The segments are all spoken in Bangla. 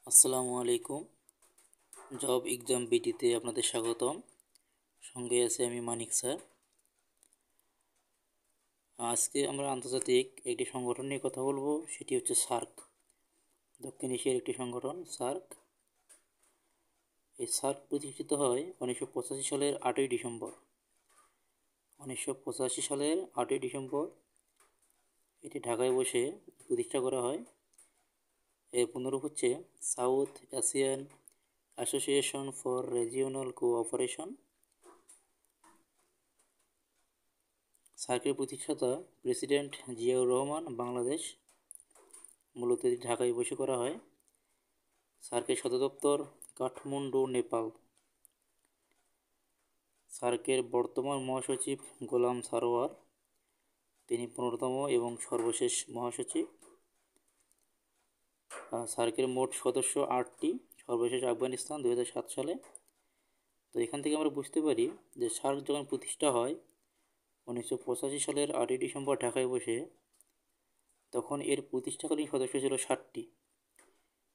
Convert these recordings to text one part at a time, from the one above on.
আসসালামু আলাইকুম। জব এক্সাম বিটিতে আপনাদের স্বাগতম। সঙ্গে আছে আমি মানিক স্যার। আজকে আমরা আন্তর্জাতিক একটি সংগঠন নিয়ে কথা বলবো, সেটি হচ্ছে সার্ক। দক্ষিণ এশিয়ার একটি সংগঠন সার্ক। এই সার্ক প্রতিষ্ঠিত হয় 1985 সালের 8ই ডিসেম্বর। 1985 সালের 8ই ডিসেম্বর এটি ঢাকায় বসে প্রতিষ্ঠা করা হয়। এর পুনরূপ হচ্ছে South Asian Association for Regional Cooperation. সার্কের প্রতিষ্ঠাতা প্রেসিডেন্ট জিয়াউর রহমান, বাংলাদেশ। মূলত এটি ঢাকায় বসে করা হয়। সার্কের সদর দপ্তর কাঠমান্ডু, নেপাল। সার্কের বর্তমান মহাসচিব গোলাম সারোয়ার, তিনি 15তম এবং সর্বশেষ মহাসচিব। সার্কের মোট সদস্য 8টি, সর্বশেষ আফগানিস্তান 2007 সালে। তো এখান থেকে আমরা বুঝতে পারি যে সার্ক যখন প্রতিষ্ঠা হয় 1985 সালের 8ই ডিসেম্বর ঢাকায় বসে, তখন এর প্রতিষ্ঠাকালীন সদস্য ছিল 60টি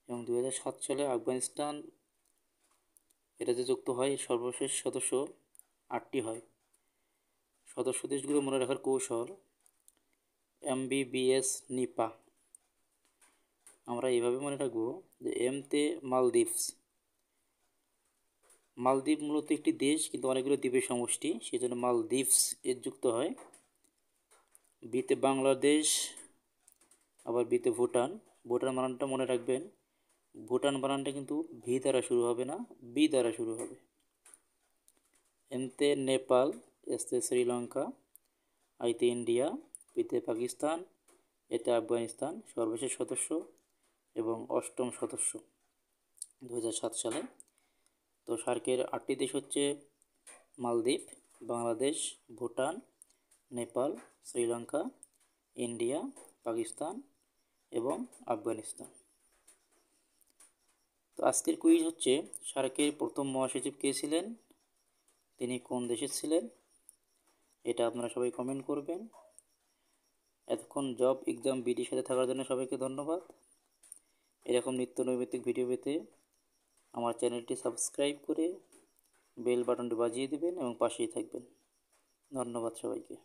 এবং 2007 সালে আফগানিস্তান এটাতে যুক্ত হয়, সর্বশেষ সদস্য 8টি হয়। সদস্য দেশগুলো মনে রাখার কৌশল: MBBS নিপা। আমরা এইভাবে মনে রাখবো যে এমতে মালদ্বীপস। মালদ্বীপ মূলত একটি দেশ, কিন্তু অনেকগুলো দ্বীপের সমষ্টি, সেই জন্য মালদ্বীপস এর যুক্ত হয়। বিতে বাংলাদেশ, আবার বিতে ভুটান। ভুটান বানানটা মনে রাখবেন, ভুটান বানানটা কিন্তু ভি দ্বারা শুরু হবে না, বি দ্বারা শুরু হবে। এনতে নেপাল, এসতে শ্রীলঙ্কা, আইতে ইন্ডিয়া, পিতে পাকিস্তান, এতে আফগানিস্তান সর্বশেষ সদস্য এবং 8ম সদস্য 2007 সালে। তো সার্কের 8টি দেশ হচ্ছে মালদ্বীপ, বাংলাদেশ, ভুটান, নেপাল, শ্রীলঙ্কা, ইন্ডিয়া, পাকিস্তান এবং আফগানিস্তান। তো আজকের কুইজ হচ্ছে, সার্কের প্রথম মহাসচিব কে ছিলেন, তিনি কোন দেশের ছিলেন, এটা আপনারা সবাই কমেন্ট করবেন। এতক্ষণ জব এক্সাম বিডির সাথে থাকার জন্য সবাইকে ধন্যবাদ। এরকম নিত্য নৈমিত্তিক ভিডিও পেতে আমার চ্যানেলটি সাবস্ক্রাইব করে বেল বাটনটি বাজিয়ে দেবেন এবং পাশেই থাকবেন। ধন্যবাদ সবাইকে।